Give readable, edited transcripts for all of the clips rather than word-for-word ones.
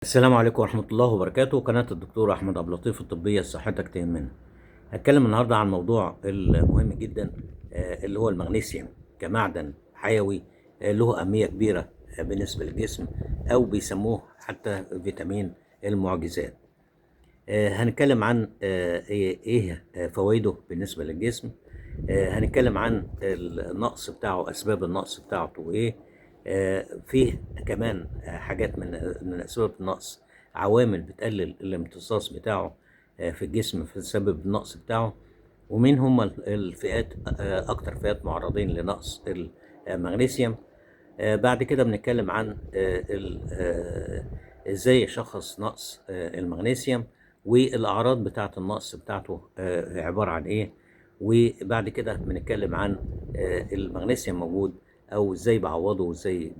السلام عليكم ورحمة الله وبركاته. قناة الدكتور أحمد عبد اللطيف الطبية صحتك تهمنا. هتكلم النهاردة عن موضوع المهم جدا، اللي هو المغنيسيوم كمعدن حيوي، له أهمية كبيرة بالنسبة للجسم، أو بيسموه حتى فيتامين المعجزات. هنتكلم عن إيه فوائده بالنسبة للجسم. هنتكلم عن النقص بتاعه، أسباب النقص بتاعته إيه. فيه كمان حاجات من أسباب النقص، عوامل بتقلل الامتصاص بتاعه في الجسم في سبب النقص بتاعه، ومين هم الفئات، أكتر فئات معرضين لنقص المغنيسيوم. بعد كده بنتكلم عن ازاي يشخص نقص المغنيسيوم، والاعراض بتاعه النقص بتاعته عباره عن ايه. وبعد كده بنتكلم عن المغنيسيوم موجود او ازاي بعوضه، وازاي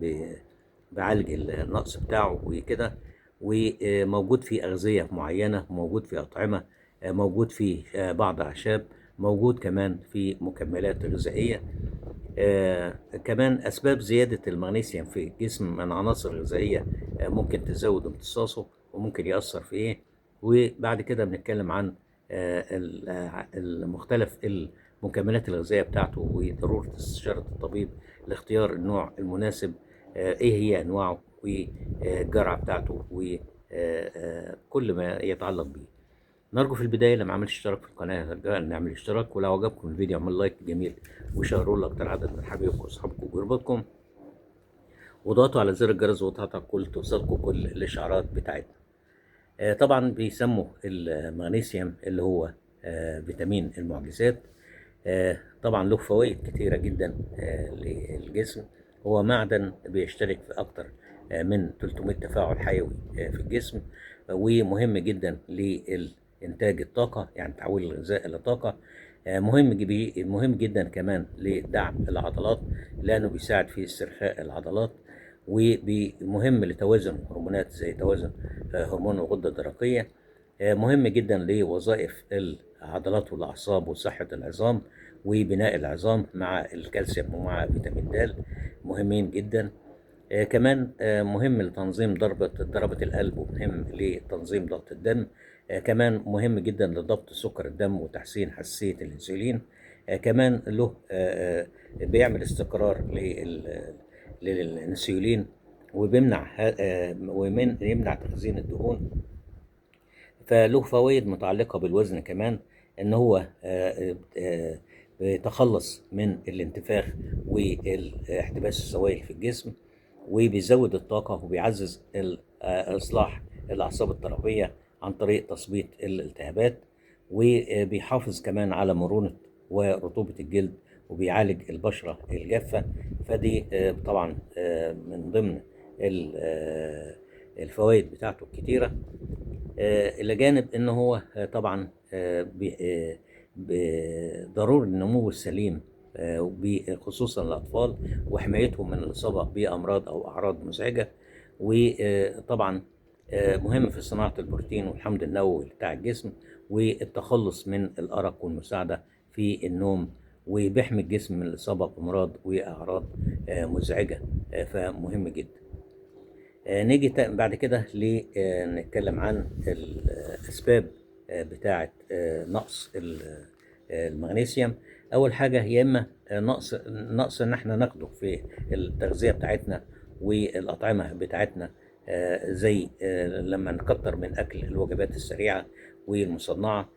بعالج النقص بتاعه وكده. وموجود في اغذيه معينه، موجود في اطعمه، موجود في بعض اعشاب، موجود كمان في مكملات غذائيه. كمان أسباب زيادة المغنيسيوم في الجسم من عناصر غذائية ممكن تزود امتصاصه وممكن يأثر في إيه. وبعد كده بنتكلم عن المختلف المكملات الغذائية بتاعته، وضرورة استشارة الطبيب لاختيار النوع المناسب، إيه هي أنواعه والجرعة بتاعته وكل ما يتعلق بيه. نرجو في البداية اللي ما عملش اشتراك في القناة رجاء نعمل اشتراك، ولو عجبكم الفيديو اعمل لايك جميل وشيروه لأكتر عدد من حبايبكم وأصحابكم وقربكم، وضغطوا على زر الجرس وتعطى توصلكم كل الإشعارات بتاعتنا. طبعا بيسموا المغنيسيوم اللي هو فيتامين المعجزات. طبعا له فوائد كتيرة جدا للجسم. هو معدن بيشترك في أكتر من 300 تفاعل حيوي في الجسم، ومهم جدا لإنتاج الطاقة، يعني تحويل الغذاء إلى طاقة. مهم جدا كمان لدعم العضلات، لأنه بيساعد في استرخاء العضلات. ومهم لتوازن الهرمونات زي توازن هرمون الغدة الدرقية. مهم جدا لوظائف العضلات والأعصاب وصحة العظام وبناء العظام، مع الكالسيوم ومع فيتامين د مهمين جدا. كمان مهم لتنظيم ضربة القلب، ومهم لتنظيم ضغط الدم. كمان مهم جدا لضبط سكر الدم وتحسين حساسية الأنسولين. كمان له بيعمل استقرار للأنسولين، ويمنع تخزين الدهون. فله فوائد متعلقة بالوزن كمان، ان هو بيتخلص من الانتفاخ واحتباس السوائل في الجسم، وبيزود الطاقة، وبيعزز إصلاح الأعصاب الطرفية عن طريق تثبيط الالتهابات، وبيحافظ كمان على مرونة ورطوبة الجلد، وبيعالج البشرة الجافة. فدي طبعا من ضمن الفوائد بتاعته الكتيرة. إلى جانب إن هو طبعا ضروري النمو السليم، خصوصا الأطفال، وحمايتهم من الإصابة بأمراض أو أعراض مزعجة. وطبعا مهم في صناعة البروتين والحمض النووي بتاع الجسم، والتخلص من الأرق، والمساعدة في النوم، وبيحمي الجسم من الإصابة بأمراض وأعراض مزعجة. فمهم جدا. نيجي بعد كده نتكلم عن الأسباب بتاعة نقص المغنيسيوم. أول حاجة يا إما نقص إن إحنا ناخده في التغذية بتاعتنا والأطعمة بتاعتنا، زي لما نكتر من أكل الوجبات السريعة والمصنعة،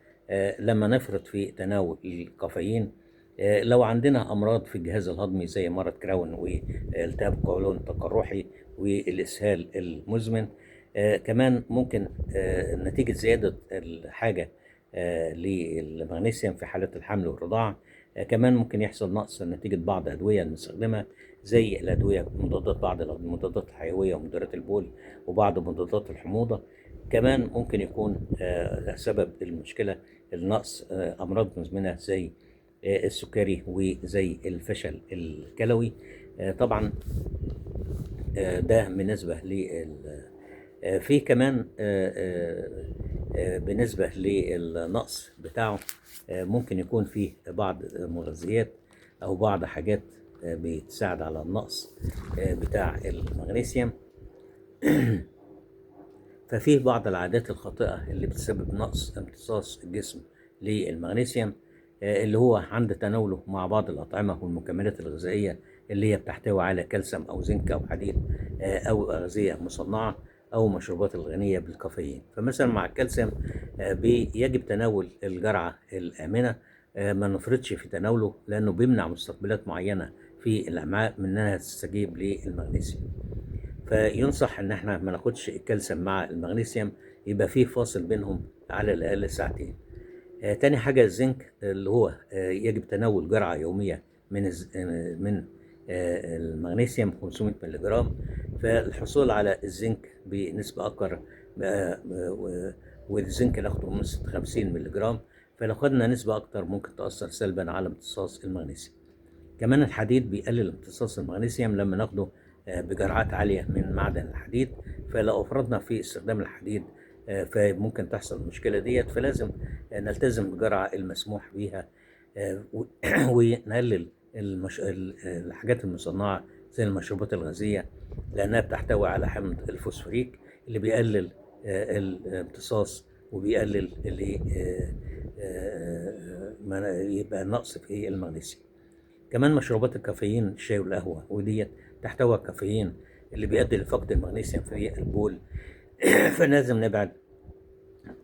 لما نفرط في تناول الكافيين، لو عندنا أمراض في الجهاز الهضمي زي مرض كراون والتهاب القولون التقرحي والإسهال المزمن. كمان ممكن نتيجة زيادة الحاجة للمغنيسيوم في حالة الحمل والرضاعة. كمان ممكن يحصل نقص نتيجة بعض الأدوية المستخدمة، زي الأدوية مضادات، بعض المضادات الحيوية ومضادات البول وبعض مضادات الحموضة. كمان ممكن يكون سبب المشكلة النقص أمراض مزمنة زي السكري وزي الفشل الكلوي. طبعا ده بالنسبة في كمان بالنسبة للنقص بتاعه، ممكن يكون فيه بعض مغذيات أو بعض حاجات بتساعد على النقص بتاع المغنيسيوم. ففيه بعض العادات الخاطئة اللي بتسبب نقص امتصاص الجسم للمغنيسيوم، اللي هو عند تناوله مع بعض الأطعمة والمكملات الغذائية اللي هي بتحتوي على كالسيوم أو زنك أو حديد، أو أغذية مصنعة، أو مشروبات الغنية بالكافيين. فمثلا مع الكالسيوم يجب تناول الجرعة الآمنة، ما نفرطش في تناوله، لأنه بيمنع مستقبلات معينة في الأمعاء من إنها تستجيب للمغنيسيوم. فينصح ان احنا ما ناخدش الكالسيوم مع المغنيسيوم، يبقى فيه فاصل بينهم على الاقل ساعتين. تاني حاجة الزنك، اللي هو يجب تناول جرعة يومية من من المغنيسيوم 500 مللي جرام. فالحصول على الزنك بنسبة أكبر، والزنك ناخده من 50 مللي جرام، فلو خدنا نسبة أكتر ممكن تأثر سلبا على امتصاص المغنيسيوم. كمان الحديد بيقلل امتصاص المغنيسيوم لما ناخده بجرعات عالية من معدن الحديد. فلو أفرطنا في استخدام الحديد فممكن تحصل المشكلة ديت، فلازم نلتزم بالجرعة المسموح بيها، ونقلل الحاجات المصنعة زي المشروبات الغازية، لأنها بتحتوي على حمض الفوسفوريك اللي بيقلل الامتصاص، وبيقلل اللي يبقى نقص في المغنيسيوم. كمان مشروبات الكافيين، الشاي والقهوة، وديت تحتوي على الكافيين اللي بيؤدي لفقد المغنيسيوم في البول. فلازم نبعد،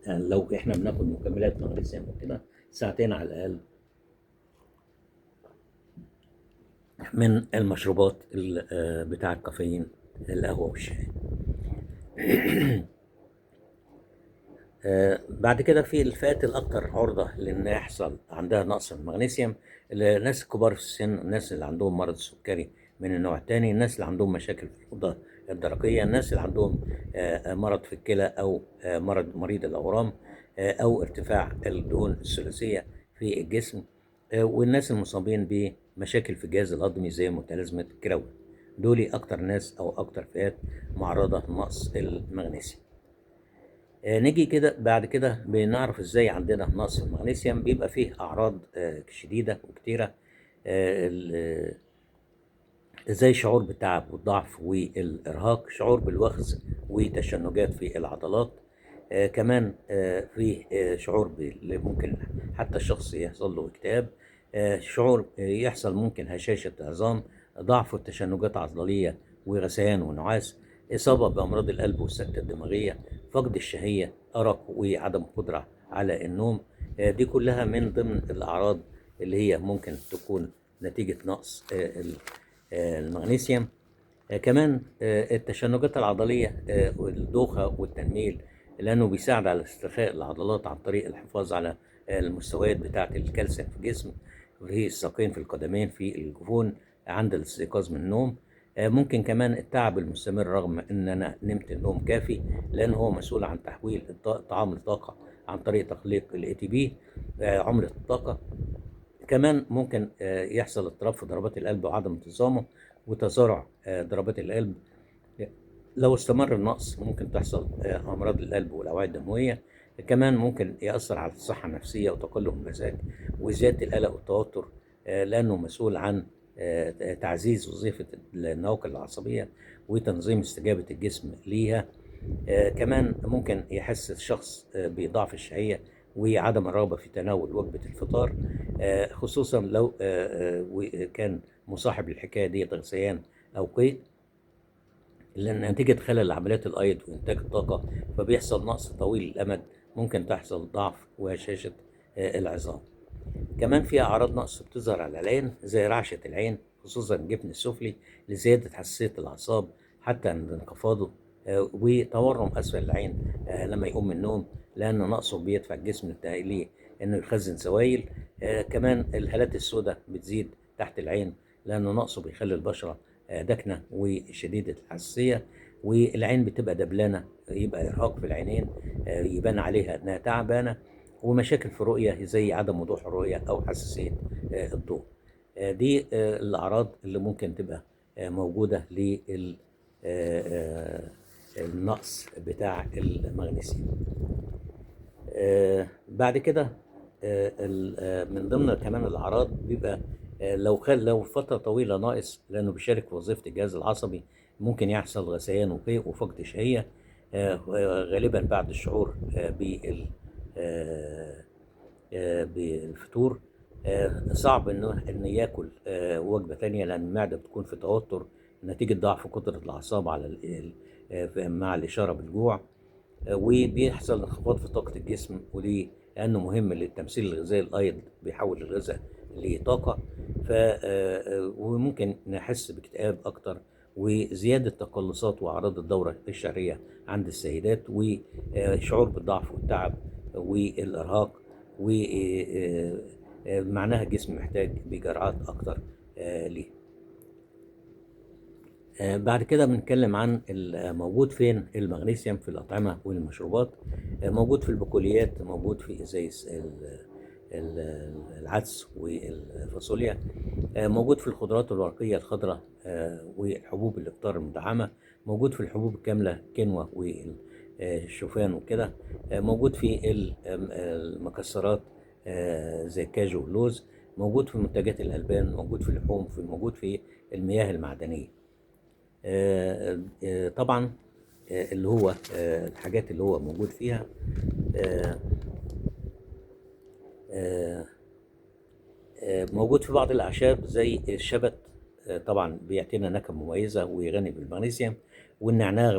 لو احنا بناخد مكملات مغنيسيوم وكده، ساعتين على الأقل من المشروبات بتاع الكافيين، القهوة والشاي. بعد كده في الفئات الأكثر عرضة لأن يحصل عندها نقص المغنيسيوم، الناس الكبار في السن، الناس اللي عندهم مرض السكري من النوع الثاني، الناس اللي عندهم مشاكل في الغدة الدرقية، الناس اللي عندهم مرض في الكلى، أو مريض الأورام، أو ارتفاع الدهون الثلاثية في الجسم، والناس المصابين بمشاكل في الجهاز الهضمي زي متلازمة الكلوي. دول أكتر ناس أو أكتر فئات معرضة لنقص المغنيسيوم. نيجي كده بعد كده بنعرف ازاي عندنا نقص المغنيسيوم. بيبقى فيه اعراض شديده وكتيره، زي شعور بالتعب والضعف والارهاق، شعور بالوخز وتشنجات في العضلات، كمان في شعور ممكن حتى الشخص يحصل له اكتئاب، شعور يحصل ممكن هشاشه عظام، ضعف والتشنجات عضليه وغثيان ونعاس، إصابة بأمراض القلب والسكتة الدماغية، فقد الشهية، أرق وعدم قدرة على النوم. دي كلها من ضمن الأعراض اللي هي ممكن تكون نتيجة نقص المغنيسيوم. كمان التشنجات العضلية والدوخة والتنميل، لأنه بيساعد على استرخاء العضلات عن طريق الحفاظ على المستويات بتاعة الكالسيوم في الجسم، في الساقين، في القدمين، في الجفون، عند الاستيقاظ من النوم. ممكن كمان التعب المستمر رغم ان انا نمت نوم كافي، لان هو مسؤول عن تحويل الطعام لطاقه عن طريق تخليق الاي تي بي، عمله الطاقه. كمان ممكن يحصل اضطراب في ضربات القلب وعدم انتظامه وتسارع ضربات القلب. لو استمر النقص ممكن تحصل امراض القلب والاوعيه الدمويه. كمان ممكن ياثر على الصحه النفسيه وتقلب المزاج وزياده القلق والتوتر، لانه مسؤول عن تعزيز وظيفه النواقل العصبيه وتنظيم استجابه الجسم ليها. كمان ممكن يحس الشخص بضعف الشهيه وعدم الرغبه في تناول وجبه الفطار، خصوصا لو كان مصاحب للحكايه دي غثيان او قيء، لأن نتيجة خلل عمليات الأيض وإنتاج الطاقة فبيحصل نقص طويل الأمد، ممكن تحصل ضعف وهشاشة العظام. كمان في أعراض نقص بتظهر على العين زي رعشة العين، خصوصا الجفن السفلي، لزيادة حساسية الأعصاب حتى عند انخفاضه، وتورم أسفل العين لما يقوم من النوم، لأن نقصه بيدفع الجسم التالي إنه يخزن سوائل. كمان الهالات السوداء بتزيد تحت العين، لأن نقصه بيخلي البشرة دكنة وشديدة الحساسية، والعين بتبقى دبلانة، يبقى إرهاق في العينين، يبان عليها إنها تعبانة، ومشاكل في الرؤية زي عدم وضوح الرؤية أو حساسية الضوء. دي الأعراض اللي ممكن تبقى موجودة للنقص بتاع المغنيسيوم. بعد كده من ضمن كمان الأعراض بيبقى لو فترة طويلة ناقص، لأنه بيشارك في وظيفة الجهاز العصبي، ممكن يحصل غثيان وقيء وفقد شهية. غالبا بعد الشعور بالفتور. صعب إن ياكل وجبة تانية، لأن المعدة بتكون في توتر نتيجة ضعف قدرة الأعصاب على مع الإشارة بالجوع. وبيحصل انخفاض في طاقة الجسم، وليه؟ لأنه مهم للتمثيل الغذائي. الأيض بيحول الغذاء لطاقة. وممكن نحس باكتئاب أكتر، وزيادة تقلصات وأعراض الدورة الشهرية عند السيدات، وشعور بالضعف والتعب والإرهاق. ومعناها الجسم محتاج بجرعات أكتر ليه. بعد كده بنتكلم عن موجود فين المغنيسيوم في الأطعمة والمشروبات. موجود في البقوليات، موجود في زي العدس والفاصوليا. موجود في الخضروات الورقية الخضراء والحبوب الإفطار المدعمة. موجود في الحبوب الكاملة، كينوا والشوفان وكده. موجود في المكسرات زي الكاجو واللوز. موجود في منتجات الألبان، موجود في اللحوم، موجود في المياه المعدنية. طبعا اللي هو الحاجات اللي هو موجود فيها موجود في بعض الأعشاب زي الشبت. طبعا بيعطينا نكهة مميزة وغني بالمغنيسيوم. والنعناع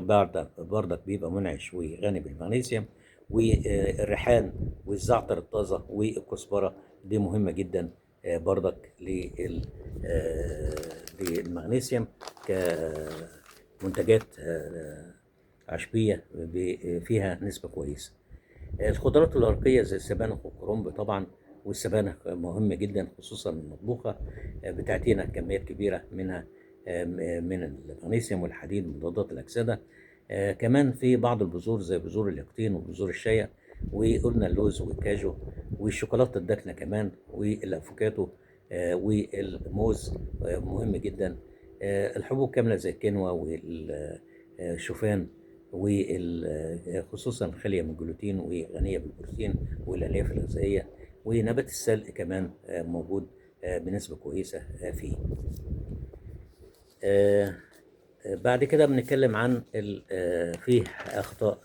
بردك بيبقى منعش وغني بالمغنيسيوم. والريحان والزعتر الطازة والكزبرة دي مهمة جدا بردك للمغنيسيوم كمنتجات عشبية فيها نسبة كويسة. الخضروات الورقية زي السبانخ والكرنب طبعا، والسبانخ مهمة جدا خصوصا المطبوخة، بتعطينا كميات كبيرة منها من المغنيسيوم والحديد ومضادات الأكسدة. كمان في بعض البذور زي بذور اليقطين وبذور الشيا، وقلنا اللوز والكاجو والشوكولاتة الداكنة كمان والأفوكاتو والموز مهم جدا. الحبوب كاملة زي الكينوا والشوفان، وخصوصا خالية من الجلوتين وغنية بالبروتين والألياف الغذائية. ونبات السلق كمان موجود بنسبة كويسة فيه. بعد كده بنتكلم عن فيه أخطاء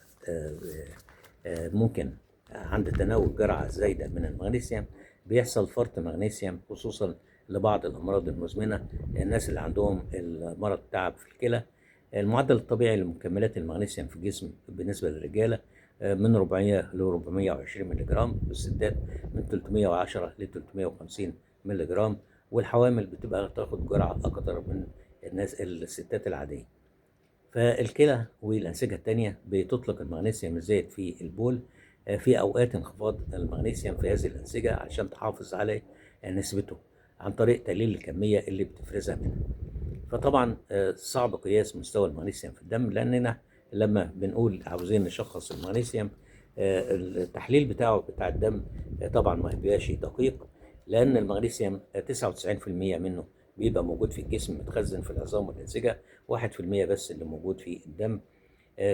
ممكن عند تناول جرعة زايدة من المغنيسيوم. بيحصل فرط مغنيسيوم خصوصا لبعض الأمراض المزمنة، الناس اللي عندهم المرض تعب في الكلى. المعدل الطبيعي لمكملات المغنيسيوم في الجسم بالنسبة للرجالة من 400 ل 420 مللي جرام، والستات من 310 ل 350 مللي جرام. والحوامل بتبقى تاخد جرعة أكتر من الستات العادية. فالكلى والأنسجة التانية بتطلق المغنيسيوم الزايد في البول في أوقات انخفاض المغنيسيوم في هذه الأنسجة علشان تحافظ على نسبته عن طريق تقليل الكمية اللي بتفرزها منها. فطبعا صعب قياس مستوى المغنيسيوم في الدم، لأننا لما بنقول عاوزين نشخص المغنيسيوم التحليل بتاع الدم طبعا ما بيبقاش دقيق، لأن المغنيسيوم 99% منه بيبقى موجود في الجسم متخزن في العظام والأنسجة، 1% بس اللي موجود في الدم.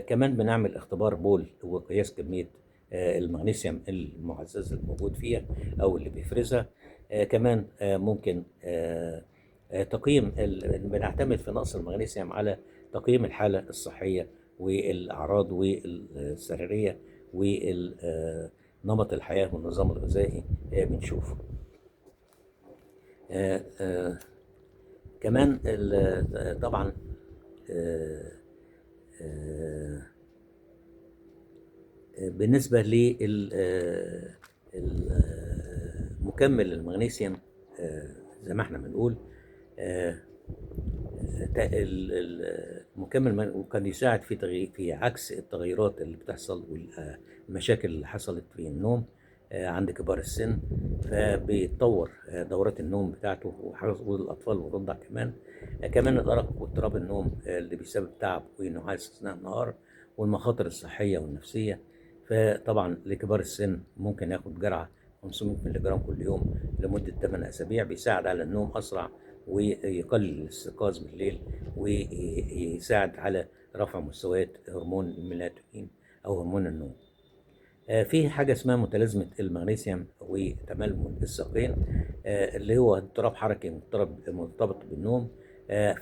كمان بنعمل اختبار بول وقياس كمية المغنيسيوم المعزز الموجود فيها أو اللي بيفرزها. كمان ممكن تقييم بنعتمد في نقص المغنيسيوم على تقييم الحالة الصحية والأعراض والسريرية ونمط الحياة والنظام الغذائي بنشوفه. كمان طبعا بالنسبة للمكمل المغنيسيوم زي ما احنا بنقول المكمل قد يساعد في عكس التغيرات اللي بتحصل والمشاكل اللي حصلت في النوم عند كبار السن، فبيتطور دورات النوم بتاعته والاطفال والرضع كمان الارق واضطراب النوم اللي بيسبب تعب ونعاس اثناء النهار والمخاطر الصحيه والنفسيه. فطبعا لكبار السن ممكن ياخد جرعه 500 مللي جرام كل يوم لمده 8 اسابيع، بيساعد على النوم اسرع ويقلل الاستيقاظ بالليل ويساعد على رفع مستويات هرمون الميلاتونين او هرمون النوم. في حاجة اسمها متلازمة المغنيسيوم وتململ الساقين اللي هو اضطراب حركي مرتبط بالنوم.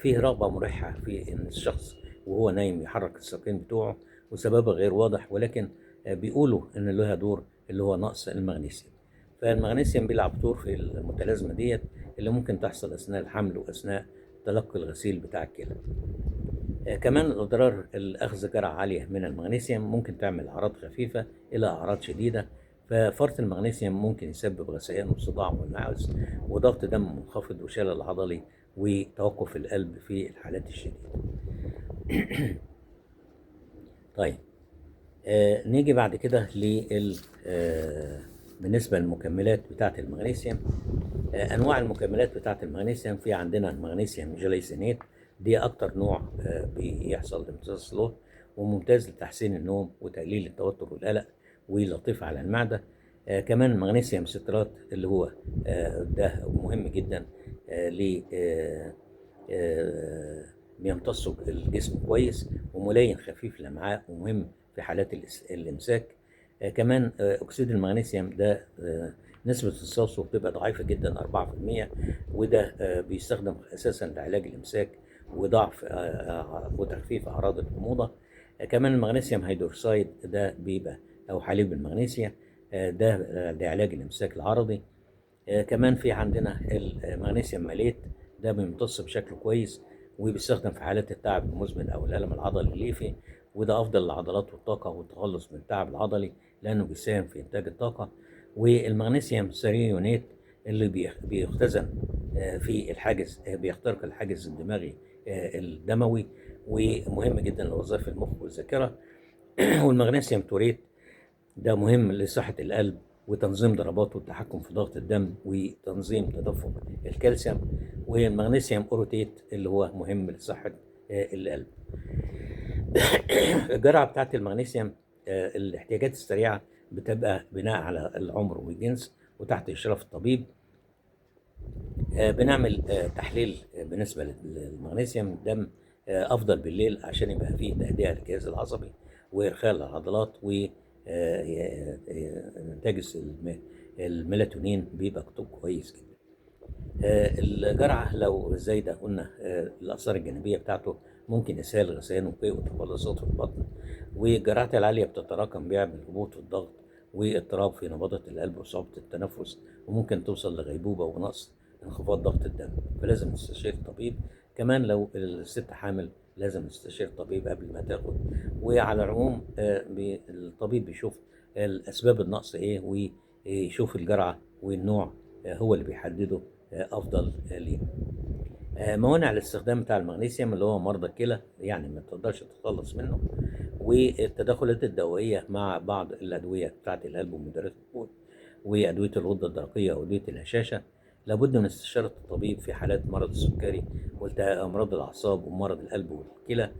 فيه رغبة ملحة في ان الشخص وهو نايم يحرك الساقين بتوعه، وسببها غير واضح، ولكن بيقولوا إن لها دور اللي هو نقص المغنيسيوم. فالمغنيسيوم بيلعب دور في المتلازمة ديت اللي ممكن تحصل أثناء الحمل وأثناء تلقي الغسيل بتاع الكلى. كمان الأضرار الأخذ جرعة عالية من المغنيسيوم ممكن تعمل أعراض خفيفة إلى أعراض شديدة. ففرط المغنيسيوم ممكن يسبب غثيان وصداع ونعاس وضغط دم منخفض وشلل عضلي وتوقف القلب في الحالات الشديدة. طيب، نيجي بعد كده بالنسبة للمكملات بتاعة المغنيسيوم. أنواع المكملات بتاعة المغنيسيوم، في عندنا المغنيسيوم جليسينات، دي أكتر نوع بيحصل امتصاص له، وممتاز لتحسين النوم وتقليل التوتر والقلق ولطيف على المعدة. كمان المغنيسيوم سترات اللي هو ده مهم جدا، بيمتص الجسم كويس وملين خفيف للأمعاء ومهم في حالات الإمساك. كمان أكسيد المغنيسيوم ده نسبة امتصاصه بتبقى ضعيفة جدا 4%، وده بيستخدم أساسا لعلاج الإمساك وضعف وتخفيف أعراض الحموضة. كمان المغنيسيوم هيدروكسيد ده بيبقى أو حليب المغنيسيوم ده لعلاج الإمساك العرضي. كمان في عندنا المغنيسيوم ماليت، ده بيمتص بشكل كويس وبيستخدم في حالات التعب المزمن أو الألم العضلي الليفي، وده أفضل للعضلات والطاقة والتخلص من التعب العضلي لأنه بيساهم في إنتاج الطاقة. والمغنيسيوم سيريونيت اللي بيختزن في الحاجز، بيخترق الحاجز الدماغي الدموي ومهم جدا لوظائف المخ والذاكرة. والمغنيسيوم توريت ده مهم لصحة القلب وتنظيم ضرباته والتحكم في ضغط الدم وتنظيم تدفق الكالسيوم. والمغنيسيوم أوروتيت اللي هو مهم لصحة القلب. الجرعة بتاعت المغنيسيوم الاحتياجات السريعة بتبقى بناء على العمر والجنس وتحت إشراف الطبيب. بنعمل تحليل بالنسبة للمغنيسيوم دم أفضل بالليل عشان يبقى فيه تهدئة للجهاز العصبي وإرخاء العضلات، وإنتاج الميلاتونين بيبقى كويس جدا. الجرعة لو زايدة قلنا الآثار الجانبية بتاعته ممكن إسهال غثيان وقيء وتقلصات في البطن، والجرعات العالية بتتراكم بيعمل هبوط في الضغط واضطراب في نبضات القلب وصعوبة التنفس، وممكن توصل لغيبوبة ونقص انخفاض ضغط الدم، فلازم نستشير طبيب. كمان لو الست حامل لازم نستشير طبيب قبل ما تاخد. وعلى العموم الطبيب بيشوف الأسباب النقص إيه ويشوف الجرعة والنوع هو اللي بيحدده أفضل لينا. موانع الاستخدام بتاع المغنيسيوم اللي هو مرضى الكلى، يعني ما تقدرش تتخلص منه، والتدخلات الدوائية مع بعض الأدوية بتاعت القلب ومدرات البول وأدوية الغدة الدرقية وأدوية الهشاشة. لابد من استشارة الطبيب في حالات مرض السكري وأمراض الأعصاب ومرض القلب والكلى،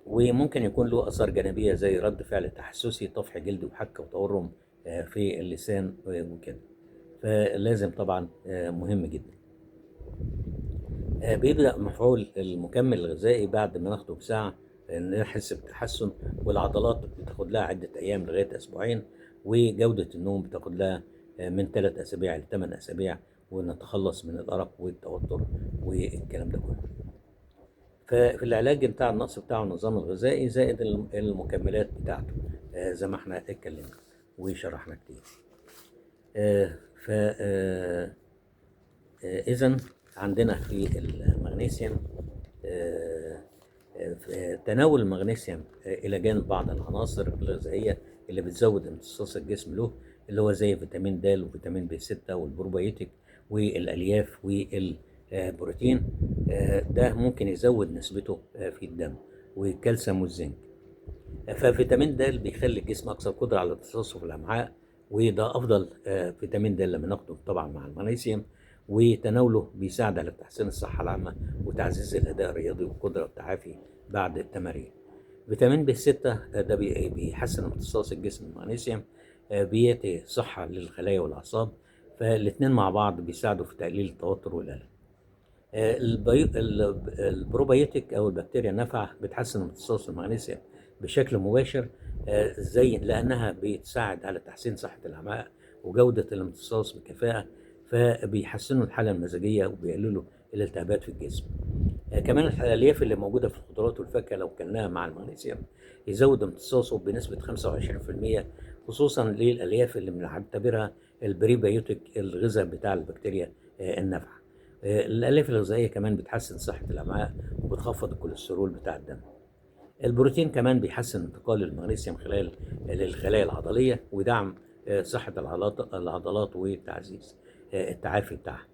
وممكن يكون له آثار جانبية زي رد فعل تحسسي، طفح جلد وحكة وتورم في اللسان وكده، فلازم طبعا مهم جدا. بيبدأ مفعول المكمل الغذائي بعد ما ناخده بساعة نحس بتحسن، والعضلات بتاخد لها عدة أيام لغاية أسبوعين، وجودة النوم بتاخد لها من 3 أسابيع ل8 أسابيع، ونتخلص من الأرق والتوتر والكلام ده كله. ففي العلاج بتاع النقص بتاعه النظام الغذائي زائد المكملات بتاعته زي ما احنا اتكلمنا وشرحنا كتير. إذن عندنا في المغنيسيوم تناول المغنيسيوم إلى جانب بعض العناصر الغذائية اللي بتزود امتصاص الجسم له، اللي هو زي فيتامين د وفيتامين بي 6 والبروبيوتيك والألياف والبروتين، ده ممكن يزود نسبته في الدم، والكالسيوم والزنك. ففيتامين د بيخلي الجسم أكثر قدرة على امتصاصه في الأمعاء، وده أفضل فيتامين د لما ناخده طبعا مع المغنيسيوم، وتناوله بيساعد على تحسين الصحة العامة وتعزيز الأداء الرياضي والقدرة والتعافي بعد التمارين. فيتامين بي 6 ده بيحسن امتصاص الجسم المغنيسيوم، بيعطي صحة للخلايا والأعصاب، فالاثنين مع بعض بيساعدوا في تقليل التوتر والقلق. البروبيوتيك أو البكتيريا النافعة بتحسن امتصاص المغنيسيوم بشكل مباشر، زي لأنها بتساعد على تحسين صحة الأمعاء وجودة الامتصاص بكفاءة، فبيحسنوا الحالة المزاجية وبيقللوا الالتهابات في الجسم. كمان الألياف اللي موجودة في الخضروات والفاكهة لو كلناها مع المغنيسيوم يزود امتصاصه بنسبة 25%، خصوصا للألياف اللي بنعتبرها البريبيوتيك، الغذاء بتاع البكتيريا النافعة. الألياف الغذائية كمان بتحسن صحة الأمعاء وبتخفض الكوليسترول بتاع الدم. البروتين كمان بيحسن انتقال المغنيسيوم خلال للخلايا العضلية ويدعم صحة العضلات وتعزيز التعافي بتاعها.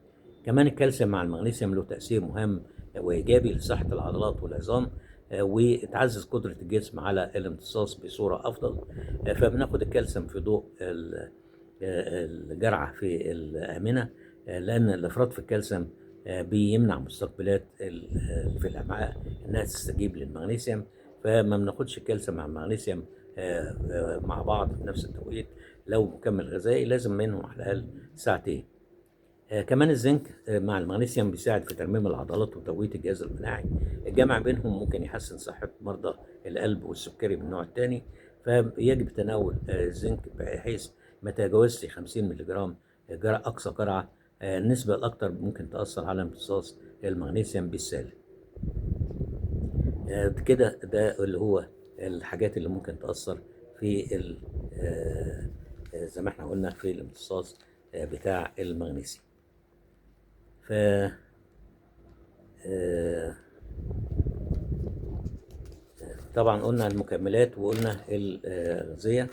كمان الكالسيوم مع المغنيسيوم له تأثير مهم وإيجابي لصحة العضلات والعظام، وتعزز قدرة الجسم على الامتصاص بصورة أفضل. فبناخد الكالسيوم في ضوء الجرعة في الآمنة، لأن الإفراط في الكالسيوم بيمنع مستقبلات في الأمعاء إنها تستجيب للمغنيسيوم، فما بناخدش الكالسيوم مع المغنيسيوم مع بعض في نفس التوقيت. لو مكمل غذائي لازم منهم على الأقل ساعتين. كمان الزنك مع المغنيسيوم بيساعد في ترميم العضلات وتقوية الجهاز المناعي. الجمع بينهم ممكن يحسن صحة مرضى القلب والسكري من النوع الثاني، فيجب تناول الزنك بحيث ما تجاوزش 50 مللي جرام أقصى جرعة. النسبة الأكثر ممكن تأثر على امتصاص المغنيسيوم بالسالب. كده ده اللي هو الحاجات اللي ممكن تأثر في زي ما احنا قلنا في الامتصاص بتاع المغنيسيوم. ف طبعا قلنا المكملات وقلنا الغذية.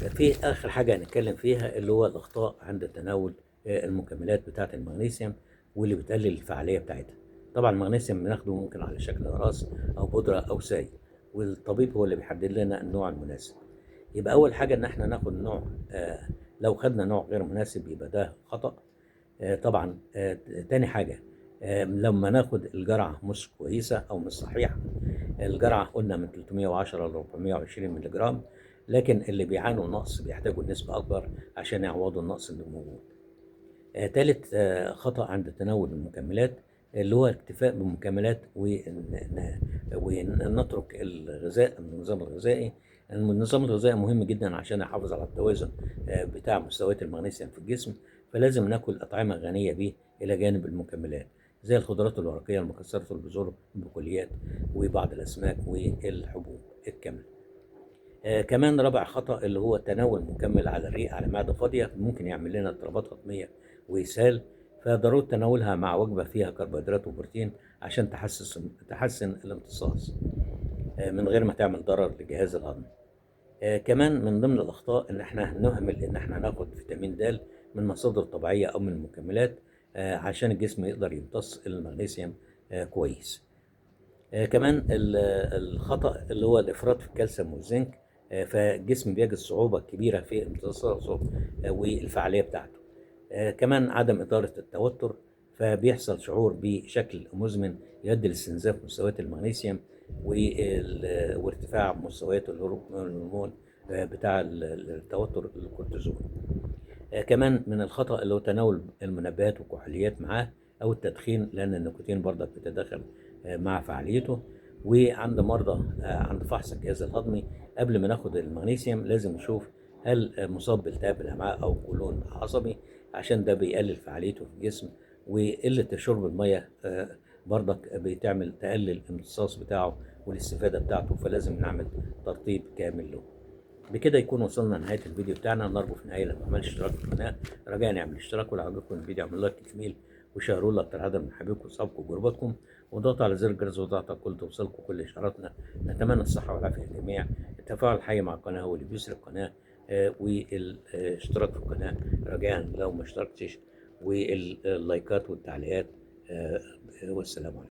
في آخر حاجة هنتكلم فيها اللي هو الأخطاء عند تناول المكملات بتاعة المغنيسيوم واللي بتقلل الفعالية بتاعتها. طبعا المغنيسيوم بناخده ممكن على شكل راس أو بودرة أو سائل، والطبيب هو اللي بيحدد لنا النوع المناسب. يبقى أول حاجة إن احنا ناخد نوع، لو خدنا نوع غير مناسب يبقى ده خطأ. طبعا تاني حاجة لما ناخد الجرعة مش كويسة أو مش صحيحة. الجرعة قلنا من 310 ل 420 مللي جرام، لكن اللي بيعانوا نقص بيحتاجوا نسبة أكبر عشان يعوضوا النقص اللي موجود. تالت خطأ عند تناول المكملات اللي هو الاكتفاء بالمكملات ونترك الغذاء، النظام الغذائي. النظام الغذائي مهم جدا عشان يحافظ على التوازن بتاع مستويات المغنيسيوم في الجسم، فلازم ناكل أطعمة غنية به إلى جانب المكملات زي الخضروات الورقية، المكسرات، البذور، البقوليات، وبعض الأسماك والحبوب الكاملة. كمان رابع خطأ اللي هو تناول مكمل على الريق على معدة فاضية ممكن يعمل لنا اضطرابات هضمية وإسهال، فضروري تناولها مع وجبة فيها كربوهيدرات وبروتين عشان تحسن الامتصاص من غير ما تعمل ضرر لجهاز الهضم. كمان من ضمن الأخطاء إن احنا نهمل إن احنا ناخد فيتامين د من مصادر طبيعية أو من المكملات عشان الجسم يقدر يمتص المغنيسيوم كويس. كمان الخطأ اللي هو الإفراط في الكالسيوم والزنك، فالجسم بيجد صعوبة كبيرة في امتصاصه والفعالية بتاعته. كمان عدم إدارة التوتر، فبيحصل شعور بشكل مزمن يؤدي لاستنزاف مستويات المغنيسيوم وارتفاع مستويات الهرمون بتاع التوتر، الكورتيزول. كمان من الخطأ اللي هو تناول المنبهات والكحوليات معاه أو التدخين، لأن النيكوتين برضك بيتداخل مع فعاليته. وعند مرضى عند فحص الجهاز الهضمي قبل ما ناخد المغنيسيوم لازم نشوف هل مصاب بالتهاب الأمعاء أو قولون عصبي، عشان ده بيقلل فعاليته في الجسم. وقلة شرب المية برضك تقلل الامتصاص بتاعه والاستفادة بتاعته، فلازم نعمل ترطيب كامل له. بكده يكون وصلنا لنهاية الفيديو بتاعنا. نرجو في النهاية لو ما عملش اشتراك في القناة رجاء نعمل اشتراك، ولو عجبكم الفيديو اعملوا لايك جميل وشيروه لاكتر عدد من حبايبكم واصحابكم وجروباتكم، وضغطوا على زر الجرس وضغطوا كل توصلكم كل اشعاراتنا. نتمنى الصحة والعافية للجميع. التفاعل الحي مع القناة هو اللي بيسر القناة، والاشتراك في القناة رجاء لو ما اشتركتش، واللايكات والتعليقات. والسلام عليكم.